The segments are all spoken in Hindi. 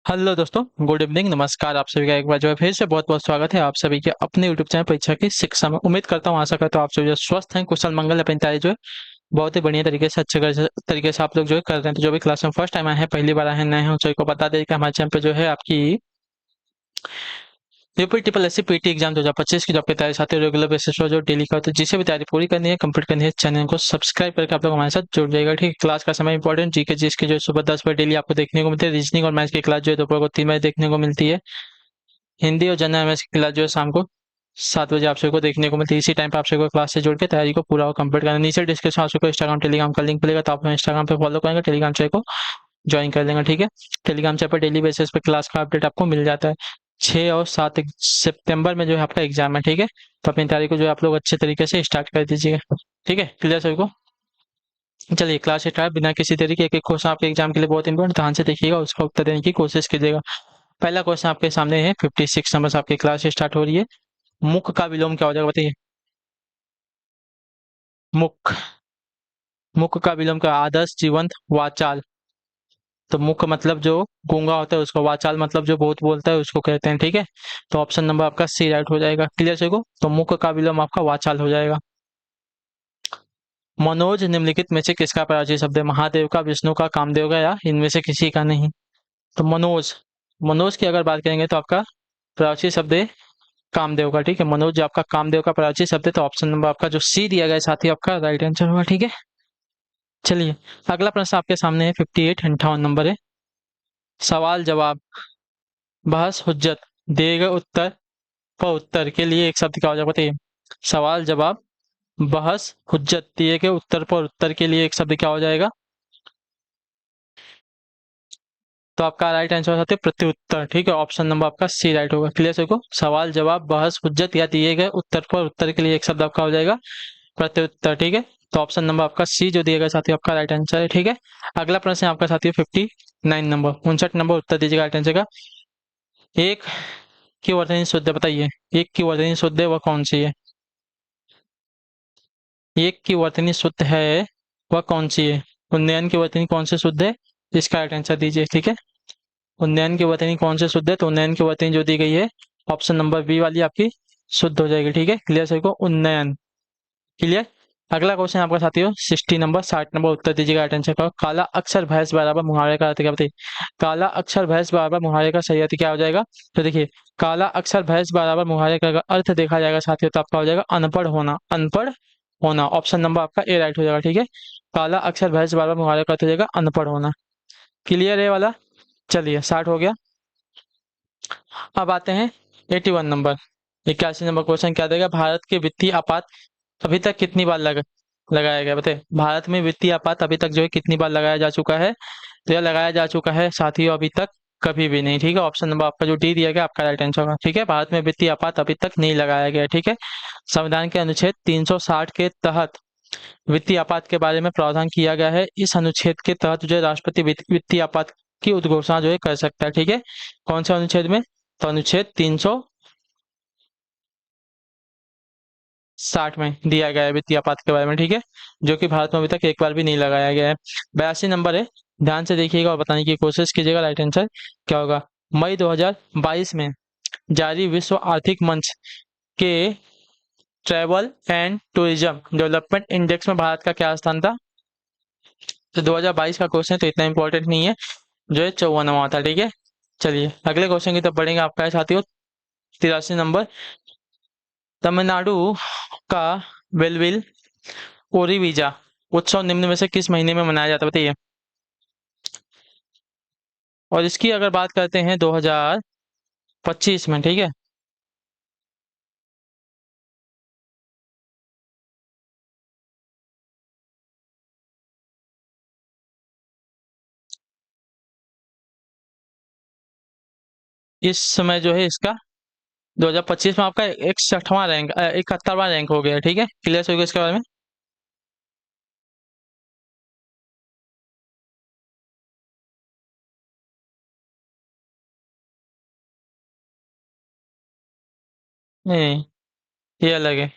हेलो दोस्तों, गुड इवनिंग, नमस्कार। आप सभी का एक बार जो है फिर से बहुत बहुत स्वागत है आप सभी के अपने यूट्यूब चैनल परीक्षा की शिक्षा में। उम्मीद करता हूँ, आशा करता हूँ आप सभी जो स्वस्थ हैं, कुशल मंगल अपनी तैयारी जो है बहुत ही बढ़िया तरीके से तरीके से आप लोग जो है कर रहे हैं। तो जो भी क्लास में फर्स्ट टाइम आए हैं, पहली बार आए हैं, नए हैं, उन सभी को बता दें कि हमारे चैनल पे जो है आपकी UP triple S C PT exam 2025 की जो आपकी तैयारी साथ ही रेगुलर बेसिस पर जो डेली का होता है, जिसे भी तैयारी पूरी करनी है, कंप्लीट करनी है, चैनल को सब्सक्राइब करके आप लोग हमारे साथ जुड़ जाएगा। ठीक है, क्लास का समय इंपॉर्टेंट, जीके जिसके जो है सुबह 10 बजे डेली आपको देखने को मिलती है। रीजनिंग और मैथ्स की क्लास जो है दोपहर को 3 बजे देखने को मिलती है। हिंदी और जनरल अवेयरनेस की क्लास जो है शाम को 7 बजे आप सभी को देखने को मिलती है। इसी टाइम पे आप सभी को क्लास से जुड़ के तैयारी को पूरा और कंप्लीट करना है। नीचे डिस्क्रिप्शन आप सभी को इंस्टाग्राम टेलीग्राम का लिंक मिलेगा, तो आप इंस्टाग्राम पे फॉलो करेंगे, टेलीग्राम चैनल को ज्वाइन कर लेंगे। ठीक है, टेलीग्राम चैनल पर डेली बेसिस पे क्लास का अपडेट आपको मिल जाता है। 6 और 7 सितंबर में जो है आपका एग्जाम है। ठीक है, तो अपनी तैयारी को जो है आप लोग अच्छे तरीके से स्टार्ट कर दीजिएगा। ठीक है, क्लियर सभी को? चलिए क्लास स्टार्ट। बिना किसी तरीके के एक एक क्वेश्चन आपके एग्जाम के लिए बहुत इंपॉर्टेंट, ध्यान से देखिएगा, उसका उत्तर देने की कोशिश कीजिएगा। पहला क्वेश्चन आपके सामने है, 56 नंबर से आपकी क्लास स्टार्ट हो रही है। मुख का विलोम क्या हो जाएगा, बताइए। मुख, मुख का विलोम क्या? आदर्श, जीवंत, वाचाल। तो मुख मतलब जो गूंगा होता है उसको, वाचाल मतलब जो बहुत बोलता है उसको कहते हैं। ठीक है, तो ऑप्शन नंबर आपका सी राइट हो जाएगा। क्लियर से को, तो मुख का विलोम आपका वाचाल हो जाएगा। मनोज निम्नलिखित में से किसका पराजय शब्द है? महादेव का, विष्णु का, कामदेव का, या इनमें से किसी का नहीं? तो मनोज, मनोज की अगर बात करेंगे तो आपका प्राची शब्द है कामदेव का। ठीक है, मनोज जो आपका कामदेव का प्राची शब्द है, तो ऑप्शन नंबर आपका जो सी दिया गया है साथ ही आपका राइट आंसर होगा। ठीक है, चलिए अगला प्रश्न आपके सामने है, 58 नंबर है। सवाल जवाब, बहस हुज्जत, दिए गए उत्तर व उत्तर के लिए एक शब्द क्या हो जाएगा, बताइए। सवाल जवाब, बहस हुज्जत, दिए गए उत्तर पर उत्तर के लिए एक शब्द क्या हो जाएगा? तो आपका राइट आंसर होता है प्रत्युत्तर। ठीक है, ऑप्शन नंबर आपका सी राइट होगा। क्लियर सभी को? सवाल जवाब, बहस हुज्जत या दिए गए उत्तर पर उत्तर के लिए एक शब्द आपका हो जाएगा प्रत्युत्तर। ठीक है, तो ऑप्शन नंबर आपका सी जो दिया गया साथी आपका राइट आंसर है। ठीक है, अगला प्रश्न है आपका साथी 59 नंबर, 59 नंबर उत्तर दीजिएगा राइट आंसर का। एक की वर्तनी शुद्ध है, बताइए। एक की वर्तनी शुद्ध है वह कौन सी है? एक की वर्तनी शुद्ध है वह कौन सी है? उन्नयन की वर्तनी कौन से शुद्ध है? इसका राइट आंसर दीजिए। ठीक है, उन्नयन की वर्तनी कौन से शुद्ध है? तो उन्नयन की वर्तनी जो दी गई है ऑप्शन नंबर बी वाली आपकी शुद्ध हो जाएगी। ठीक है, क्लियर सभी को? उन्नयन। क्लियर। अगला क्वेश्चन आपका साथियों 60 नंबर, 60 नंबर उत्तर दीजिएगा राइट आंसर का। काला अक्षर भैंस बराबर मुहावरे का अर्थ क्या, बताइए। काला अक्षर भैंस बराबर मुहावरे का सही अर्थ क्या हो जाएगा? तो देखिए, काला अक्षर भैंस बराबर मुहावरे का अगर अर्थ देखा जाएगा साथियों, तो आपका हो जाएगा अनपढ़ होना, अनपढ़ होना। ऑप्शन नंबर आपका ए राइट हो जाएगा। ठीक है, काला अक्षर भैंस बराबर मुहावरे का अर्थ हो जाएगा अनपढ़ होना। क्लियर है वाला? चलिए 60 हो गया। अब आते हैं 81 नंबर, 81 नंबर क्वेश्चन क्या देगा? भारत के वित्तीय आपात अभी तक कितनी बार लगाया गया, बताइए। भारत में वित्तीय आपात अभी तक जो है कितनी बार लगाया जा चुका है? तो यह लगाया जा चुका है साथियों अभी तक कभी भी नहीं। ठीक है, ऑप्शन नंबर आपका जो डी दिया गया आपका राइट आंसर होगा। ठीक है, भारत में वित्तीय आपात अभी तक नहीं लगाया गया। ठीक है, संविधान के अनुच्छेद 360 के तहत वित्तीय आपात के बारे में प्रावधान किया गया है। इस अनुच्छेद के तहत जो है राष्ट्रपति वित्तीय आपात की उद्घोषणा जो है कर सकता है। ठीक है, कौन से अनुच्छेद में? तो अनुच्छेद 360 में दिया गया है वित्तीय आपात के बारे में। ठीक है, जो कि भारत में अभी तक एक बार भी नहीं लगाया गया है। 82 नंबर है, ध्यान से देखिएगा और बताने की कोशिश कीजिएगा राइट आंसर क्या होगा। मई 2022 में जारी विश्व आर्थिक मंच के travel and tourism development index में भारत का क्या स्थान था? तो 2022 का क्वेश्चन तो इतना इंपॉर्टेंट नहीं है, जो है 54वां था। ठीक है, चलिए अगले क्वेश्चन की तरफ बढ़ेंगे। आपका है साथियों 83 नंबर, तमिलनाडु का वेलविल ओरीविजा उत्सव निम्न में से किस महीने में मनाया जाता है, बताइए। और इसकी अगर बात करते हैं 2025 में। ठीक है, इस समय जो है इसका 2025 में आपका 61वां रैंक 71वां रैंक हो गया। ठीक है, क्लियर हो गया इसके बारे में? नहीं, ये अलग है।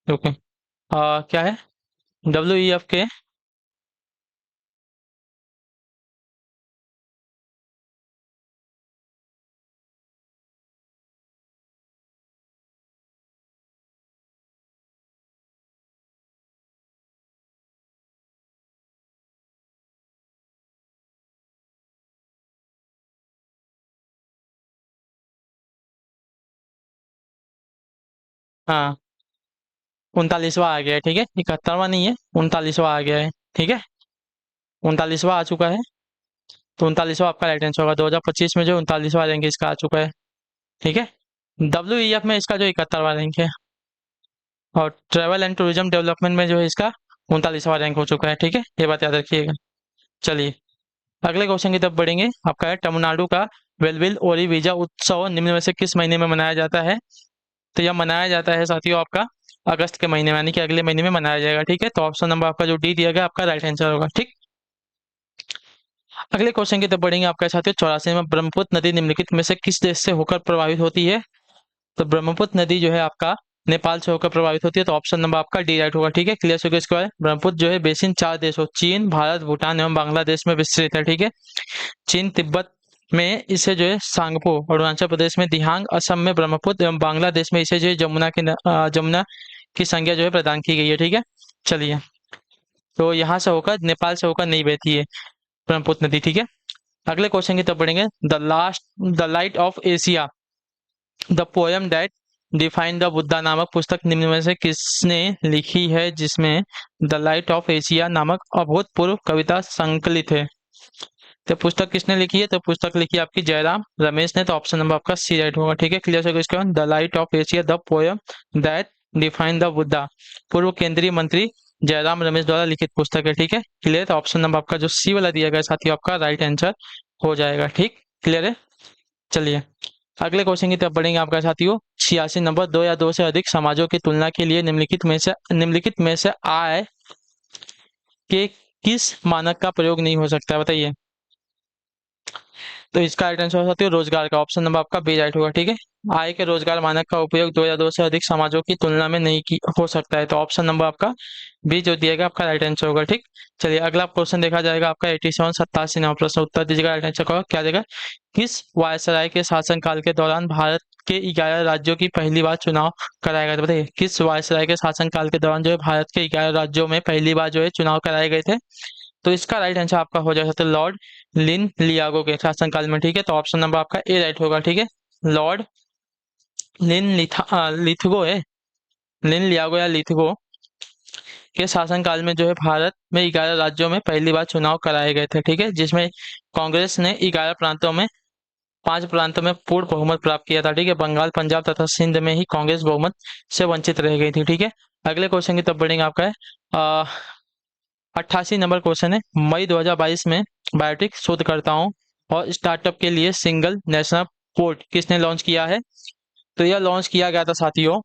ओके, क्या है? WEF के हाँ, 39वां आ गया है, ठीक है, 71वां नहीं है, 39वां आ गया है, ठीक है, 39वां आ चुका है। तो 39वां आपका राइट आंसर होगा। 2025 में जो 39वां रैंक इसका आ चुका है, ठीक है। WEF में इसका जो 71वां रैंक है, और ट्रैवल एंड टूरिज्म डेवलपमेंट में जो है इसका 39वां रैंक हो चुका है, ठीक है, ये बात याद रखिएगा। चलिए अगले क्वेश्चन की तरफ बढ़ेंगे। आपका है तमिलनाडु का वेलविल ओरी वीजा उत्सव निम्न में से किस महीने में मनाया जाता है? तो यह मनाया जाता है साथियों आपका अगस्त के महीने में, यानी कि अगले महीने में मनाया जाएगा, ठीक है। तो ऑप्शन नंबर आपका जो डी दिया गया आपका राइट आंसर होगा, ठीक। अगले क्वेश्चन की तरफ बढ़ेंगे। आपका साथियों 84 में ब्रह्मपुत्र नदी निम्नलिखित में से किस देश से होकर प्रभावित होती है? तो ब्रह्मपुत्र नदी जो है आपका नेपाल से होकर प्रभावित होती है। तो ऑप्शन नंबर आपका डी राइट होगा, ठीक है। क्लियर हो गया इसके बारे में। ब्रह्मपुत्र जो है बेसिन 4 देशों चीन, भारत, भूटान एवं बांग्लादेश में विस्तृत है, ठीक है। चीन तिब्बत में इसे जो है सांगपो, अरुणाचल प्रदेश में दिहांग, असम में ब्रह्मपुत्र एवं बांग्लादेश में इसे जो है जमुना की संज्ञा जो है प्रदान की गई है, ठीक है। चलिए, तो यहाँ से होकर नेपाल से होकर नहीं बहती है ब्रह्मपुत्र नदी, ठीक है। अगले क्वेश्चन की तरफ बढ़ेंगे। The light of Asia the poem that define the Buddha नामक पुस्तक निम्न में से किसने लिखी है, जिसमें द लाइट ऑफ एशिया नामक अभूतपूर्व कविता संकलित है? तो पुस्तक किसने लिखी है? तो पुस्तक लिखी है आपकी जयराम रमेश ने। तो ऑप्शन नंबर आपका सी राइट होगा, ठीक है। क्लियर हो इसका the light of Asia the poem that define the Buddha, पूर्व केंद्रीय मंत्री जयराम रमेश द्वारा लिखित पुस्तक है, ठीक है। क्लियर। तो ऑप्शन नंबर आपका जो सी वाला दिया गया साथियों आपका राइट आंसर हो जाएगा, ठीक। क्लियर है। चलिए अगले क्वेश्चन की तरफ बढ़ेंगे। आपका साथियों 86 नंबर, दो या दो से अधिक समाजों की तुलना के लिए निम्नलिखित में से आय के किस मानक का प्रयोग नहीं हो सकता, बताइए। तो इसका राइट आंसर हो सकता है रोजगार का। ऑप्शन नंबर आपका बी राइट होगा, ठीक है। आय के रोजगार मानक का उपयोग दो या दो से अधिक समाजों की तुलना में नहीं हो सकता है। तो ऑप्शन नंबर आपका बी जो दिएगा आपका राइट आंसर होगा, ठीक। चलिए अगला क्वेश्चन देखा जाएगा आपका 87 87 नंबर प्रश्न उत्तर दीजिएगा। राइट आंसर का क्या देगा? किस वायसराय के शासनकाल के दौरान भारत के 11 राज्यों की पहली बार चुनाव कराया गया था? बताइए किस वायसराय के शासनकाल के दौरान जो है भारत के 11 राज्यों में पहली बार जो है चुनाव कराए गए थे? तो इसका राइट आंसर आपका हो जाएगा लॉर्ड लिन लियागो के शासनकाल में, ठीक है। तो ऑप्शन नंबर आपका ए राइट होगा, ठीक है। लॉर्ड लिथगो है, लिन लियागो या लिथगो के शासनकाल में जो है भारत में 11 राज्यों में पहली बार चुनाव कराए गए थे, ठीक है। जिसमें कांग्रेस ने 11 प्रांतों में 5 प्रांतों में पूर्ण बहुमत प्राप्त किया था, ठीक है। बंगाल, पंजाब तथा सिंध में ही कांग्रेस बहुमत से वंचित रह गई थी, ठीक है। अगले क्वेश्चन की तरफ बढ़ेंगे। आपका है 88 नंबर क्वेश्चन है। मई 2022 में बायोटिक शोधकर्ताओं और स्टार्टअप के लिए सिंगल नेशनल पोर्ट किसने लॉन्च किया है? तो यह लॉन्च किया गया था साथियों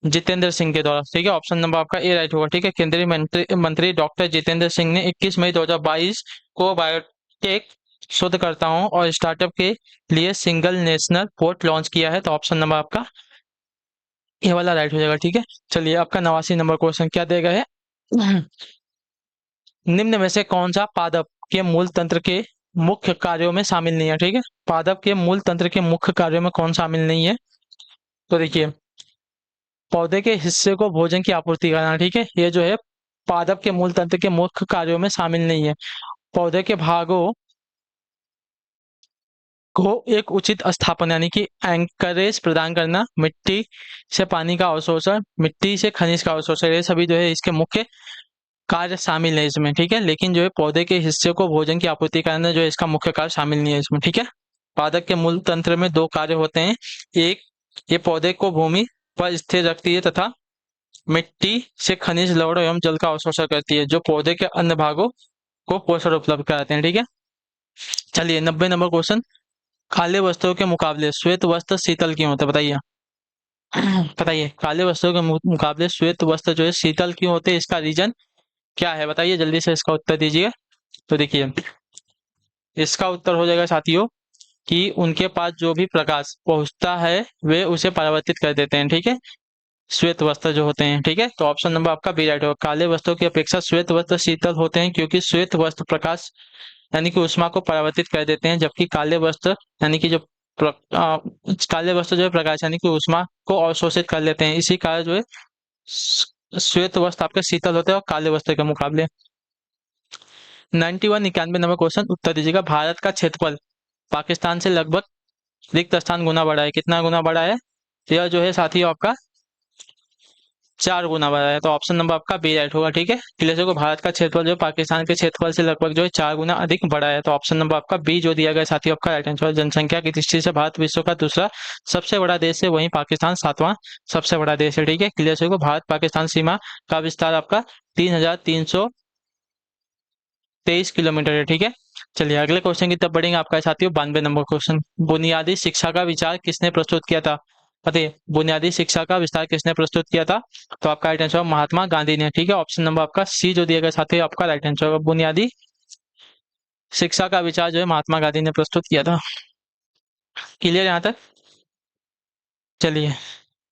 जितेंद्र सिंह के द्वारा, ठीक है। ऑप्शन नंबर आपका ए राइट होगा, ठीक है। केंद्रीय मंत्री डॉक्टर जितेंद्र सिंह ने 21 मई 2022 को बायोटेक शोधकर्ताओं और स्टार्टअप के लिए सिंगल नेशनल पोर्ट लॉन्च किया है। तो ऑप्शन नंबर आपका ये वाला राइट हो जाएगा, ठीक है। चलिए आपका 89 नंबर क्वेश्चन क्या देगा है? निम्न में से कौन सा पादप के मूल तंत्र के मुख्य कार्यों में शामिल नहीं है, ठीक है। पादप के मूल तंत्र के मुख्य कार्यों में कौन शामिल नहीं है? तो देखिए पौधे के हिस्से को भोजन की आपूर्ति करना, ठीक है, ये जो है पादप के मूल तंत्र के मुख्य कार्यों में शामिल नहीं है। पौधे के भागों को एक उचित स्थापन यानी कि एंकरेज प्रदान करना, मिट्टी से पानी का अवशोषण, मिट्टी से खनिज का अवशोषण, ये सभी जो है इसके मुख्य कार्य शामिल है इसमें, ठीक है। लेकिन जो है पौधे के हिस्से को भोजन की आपूर्ति करना जो है इसका मुख्य कार्य शामिल नहीं है इसमें, ठीक है। पादप के मूल तंत्र में 2 कार्य होते हैं। एक, ये पौधे को भूमि पर स्थिर रखती है तथा मिट्टी से खनिज, लवण एवं जल का अवशोषण करती है जो पौधे के अन्य भागों को पोषण उपलब्ध कराते हैं, ठीक है। चलिए 90 नंबर क्वेश्चन। काले वस्त्रों के मुकाबले श्वेत वस्त्र शीतल क्यों होते हैं, बताइए। बताइए काले वस्त्रों के मुकाबले श्वेत वस्त्र जो है शीतल क्यों होते हैं, इसका रीजन क्या है, बताइए जल्दी से इसका उत्तर दीजिए। तो देखिए इसका उत्तर हो जाएगा साथियों कि उनके पास जो भी प्रकाश पहुंचता है वे उसे परावर्तित कर देते हैं, ठीक है, श्वेत वस्त्र जो होते हैं, ठीक है। तो ऑप्शन नंबर आपका बी राइट होगा। काले वस्त्रों की अपेक्षा श्वेत वस्त्र शीतल होते हैं क्योंकि श्वेत वस्त्र प्रकाश यानी कि ऊष्मा को परावर्तित कर देते हैं, जबकि काले वस्त्र यानी कि काले वस्त्र जो है प्रकाश यानी कि ऊष्मा को अवशोषित कर लेते हैं। इसी कारण जो है श्वेत वस्त्र आपके शीतल होते हैं और काले वस्त्र के मुकाबले। 91 नंबर क्वेश्चन उत्तर दीजिएगा। भारत का क्षेत्रफल पाकिस्तान से लगभग रिक्त स्थान गुना बड़ा है, कितना गुना बड़ा है? तो यह जो है साथियों आपका 4 गुना बड़ा है, तो ऑप्शन नंबर आपका बी राइट होगा। ठीक है, क्लियर को भारत का क्षेत्रफल जो पाकिस्तान के क्षेत्रफल से लगभग जो है 4 गुना अधिक बड़ा है, तो ऑप्शन नंबर आपका बी जो दिया गया साथी आपका राइट आंसर। जनसंख्या की दृष्टि से भारत विश्व का दूसरा सबसे बड़ा देश है, वहीं पाकिस्तान सातवां सबसे बड़ा देश है। ठीक है, क्लियर को भारत पाकिस्तान सीमा का विस्तार आपका 3,323 किलोमीटर है। ठीक है, चलिए अगले क्वेश्चन की तरफ बढ़ेंगे। आपका साथियों 92 नंबर क्वेश्चन, बुनियादी शिक्षा का विचार किसने प्रस्तुत किया था? बताइए, बुनियादी शिक्षा का विस्तार किसने प्रस्तुत किया था? तो आपका राइट आंसर महात्मा गांधी ने। ठीक है, ऑप्शन नंबर आपका सी जो दिया गया साथियों आपका राइट आंसर होगा। बुनियादी शिक्षा का विचार जो है महात्मा गांधी ने प्रस्तुत किया था। क्लियर यहाँ तक? चलिए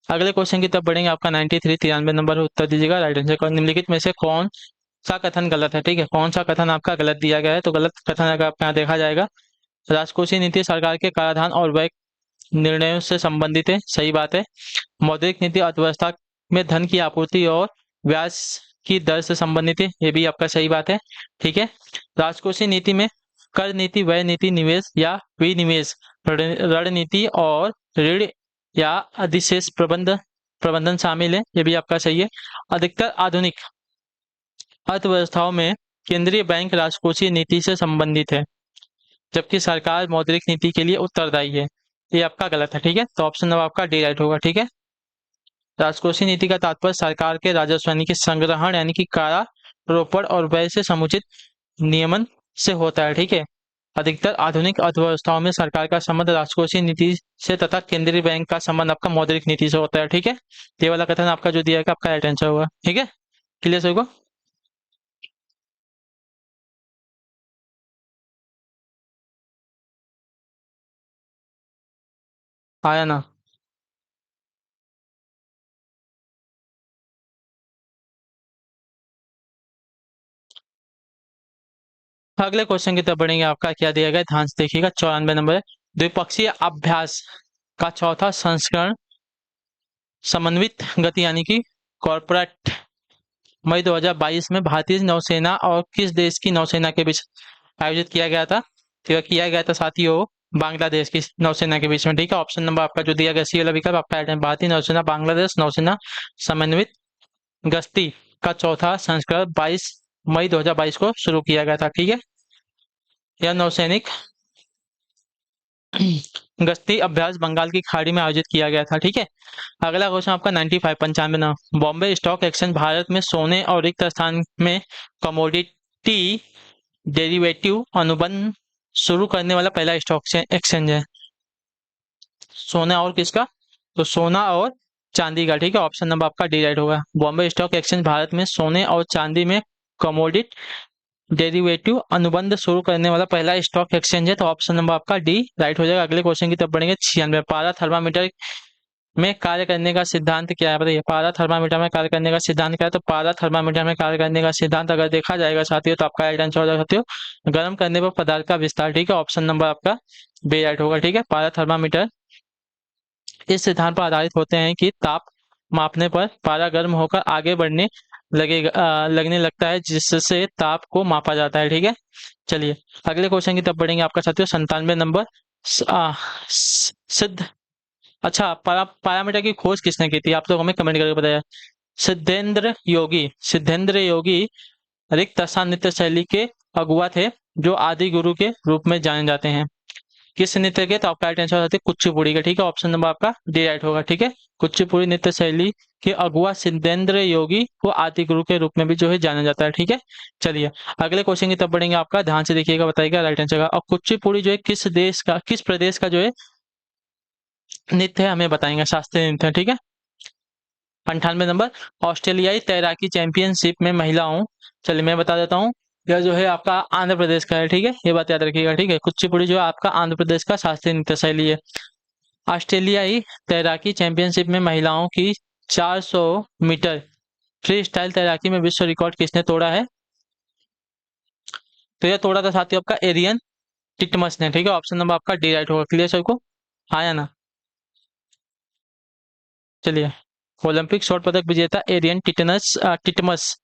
अगले क्वेश्चन की तरफ बढ़ेंगे। आपका 93 नंबर उत्तर दीजिएगा राइट आंसर। निम्नलिखित में से कौन सा कथन गलत है? ठीक है, कौन सा कथन आपका गलत दिया गया है? तो गलत कथन अगर आपके यहाँ देखा जाएगा, राजकोषीय नीति सरकार के कराधान और व्यय निर्णयों से संबंधित है, सही बात है। मौद्रिक नीति अर्थव्यवस्था में धन की आपूर्ति और ब्याज की दर से संबंधित है, ये भी आपका सही बात है। ठीक है, राजकोषीय नीति में कर नीति, व्यय नीति, निवेश या विनिवेश, रणनीति और ऋण या अधिशेष प्रबंधन शामिल है, ये भी आपका सही है। अधिकतर आधुनिक अर्थव्यवस्थाओं में केंद्रीय बैंक राजकोषीय नीति से संबंधित है, जबकि सरकार मौद्रिक नीति के लिए उत्तरदायी है, ये आपका गलत है। ठीक है, तो ऑप्शन नंबर आपका डी राइट होगा। ठीक है, राजकोषीय नीति का तात्पर्य सरकार के राजस्व यानी कि संग्रहण यानी कि कारारोपण और व्यय से समुचित नियमन से होता है। ठीक है, अधिकतर आधुनिक अर्थव्यवस्थाओं में सरकार का संबंध राजकोषीय नीति से तथा केंद्रीय बैंक का संबंध आपका मौद्रिक नीति से होता है। ठीक है, ये वाला कथन आपका जो दिया है आपका राइट आंसर होगा। ठीक है, क्लियर सभी को? आया ना? अगले क्वेश्चन की तरफ बढ़ेंगे। आपका क्या दिया गया ध्यान से देखिएगा, 94 नंबर है। द्विपक्षीय अभ्यास का चौथा संस्करण समन्वित गति यानी कि कॉर्पोरेट मई 2022 में भारतीय नौसेना और किस देश की नौसेना के बीच आयोजित किया गया था? तो यह किया गया था साथियों बांग्लादेश की नौसेना के बीच में। ठीक है, ऑप्शन नंबर आपका जो दिया गया सी वाला विकल्प आपका राइट है। भारतीय नौसेना बांग्लादेश नौसेना समन्वित गश्ती का चौथा संस्करण 22 मई 2022 को शुरू किया गया था। ठीक है, यह नौसैनिक गश्ती अभ्यास बंगाल की खाड़ी में आयोजित किया गया था। ठीक है, अगला क्वेश्चन आपका 95 95 ना, बॉम्बे स्टॉक एक्सचेंज भारत में सोने और रिक्त स्थान में कमोडिटी डेरिवेटिव अनुबंध शुरू करने वाला पहला स्टॉक एक्सचेंज है। सोना और किसका? तो सोना और चांदी का। ठीक है, ऑप्शन नंबर आपका डी राइट होगा। बॉम्बे स्टॉक एक्सचेंज भारत में सोने और चांदी में कमोडिट डेरिवेटिव अनुबंध शुरू करने वाला पहला स्टॉक एक्सचेंज है, तो ऑप्शन नंबर आपका डी राइट हो जाएगा। अगले क्वेश्चन की तरफ बढ़ेंगे। 96 पारा थर्मामीटर में कार्य करने का सिद्धांत क्या है? बताइए, पारा थर्मामीटर में कार्य करने का सिद्धांत क्या है? तो पारा थर्मामीटर में कार्य करने का सिद्धांत अगर देखा जाएगा साथियों तो आपका राइट आंसर हो जाएगा साथियों, गर्म करने पर पदार्थ का विस्तार। ठीक है, ऑप्शन नंबर आपका बी राइट होगा। ठीक है, पारा थर्मामीटर इस सिद्धांत पर आधारित होते हैं कि ताप मापने पर पारा गर्म होकर आगे बढ़ने लगने लगता है, जिससे ताप को मापा जाता है। ठीक है, चलिए अगले क्वेश्चन की तरफ बढ़ेंगे। आपका साथियों 97 नंबर सिद्ध अच्छा पैरामीटर की खोज किसने की थी? आप लोग हमें कमेंट करके बताया। सिद्धेंद्र योगी रिक्त स्थान नृत्य शैली के अगुआ थे, जो आदि गुरु के रूप में जाने जाते हैं। किस नृत्य के? तो आपका राइट आंसर होता है कुचिपुड़ी का। ठीक है, ऑप्शन नंबर आपका डी राइट होगा। ठीक है, कुचिपुड़ी नृत्य शैली के अगुआ सिद्धेंद्र योगी को आदि गुरु के रूप में भी जो है जाना जाता है। ठीक है, चलिए अगले क्वेश्चन की तरफ बढ़ेंगे। आपका ध्यान से देखिएगा, बताइएगा राइट आंसर का। और कुचिपुड़ी जो है किस देश का, किस प्रदेश का जो है नृत्य है, हमें बताएंगे, शास्त्रीय नृत्य। ठीक है, 98 नंबर ऑस्ट्रेलियाई तैराकी चैंपियनशिप में महिलाओं, चलिए मैं बता देता हूँ, यह जो है आपका आंध्र प्रदेश का है। ठीक है, ये बात याद रखिएगा। ठीक है, कुचिपुड़ी जो है आपका आंध्र प्रदेश का शास्त्रीय नृत्य शैली है। ऑस्ट्रेलियाई तैराकी चैंपियनशिप में महिलाओं की 400 मीटर फ्री स्टाइल तैराकी में विश्व रिकॉर्ड किसने तोड़ा है? तो यह तोड़ा था साथियों आपका एरियन टिटमस ने। ठीक है, ऑप्शन नंबर आपका डी राइट होगा। क्लियर सबको? हाँ या ना? चलिए, ओलंपिक स्वर्ण पदक विजेता एरियन टिटमस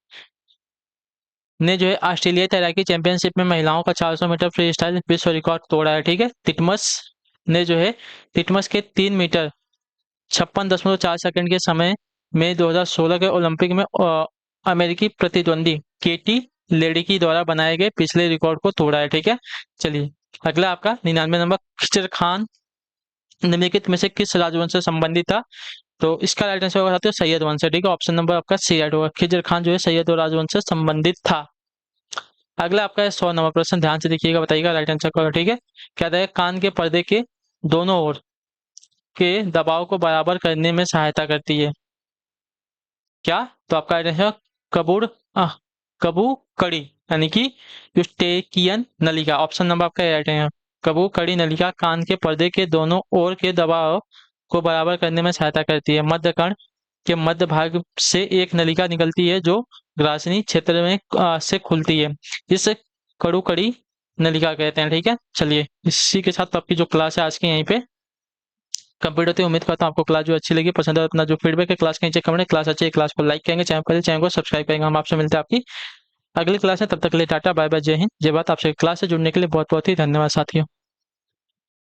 ने जो है ऑस्ट्रेलियाई तैराकी चैंपियनशिप में महिलाओं का 400 मीटर फ्री स्टाइल विश्व रिकॉर्ड तोड़ा है। ठीक है, टिटमस ने जो है टिटमस के 3 मीटर 56.4 सेकंड के समय मई 2016 के ओलंपिक में अमेरिकी प्रतिद्वंदी केटी लेडिकी द्वारा बनाए गए पिछले रिकॉर्ड को तोड़ा है। ठीक है, चलिए अगला आपका 99 नंबर, खिचर खान निम्नलिखित में से किस राजवंश से संबंधित था? तो इसका राइट आंसर होगा साथियों सैयद वंश से। ठीक है, ऑप्शन नंबर आपका सी राइट होगा। खिजर खान जो है सैयद राजवंश से संबंधित था। अगला आपका है 100 नंबर प्रश्न, ध्यान से देखिएगा, बताइएगा राइट आंसर करो। ठीक है, क्या है? कान के पर्दे के दोनों ओर के दबाव को बराबर करने में सहायता करती है। क्या? तो आपका राइट आंसर कबूर कबू कड़ी यानी कि यूस्टेकियन नलिका। ऑप्शन नंबर आपका राइट है। कबू कड़ी नलिका कान के पर्दे के दोनों ओर के दबाव को बराबर करने में सहायता करती है। मध्य कर्ण के मध्य भाग से एक नलिका निकलती है जो ग्रासनी क्षेत्र में से खुलती है, इस कड़ू कड़ी नलिका कहते हैं। ठीक है, चलिए इसी के साथ आपकी जो क्लास है आज की यहीं पे कंप्लीट होती है। उम्मीद करता हूँ आपको क्लास जो अच्छी लगी, पसंद है, अपना जो फीडबैक है क्लास के नीचे कमेंट, क्लास अच्छी है क्लास को लाइक करेंगे, चैनल को सब्सक्राइब करेंगे। हम आपसे मिलते हैं आपकी अगली क्लास में, तब तक के लिए टाटा बाय बाय, जय हिंद जय भारत। आपसे क्लास से जुड़ने के लिए बहुत बहुत ही धन्यवाद साथियों।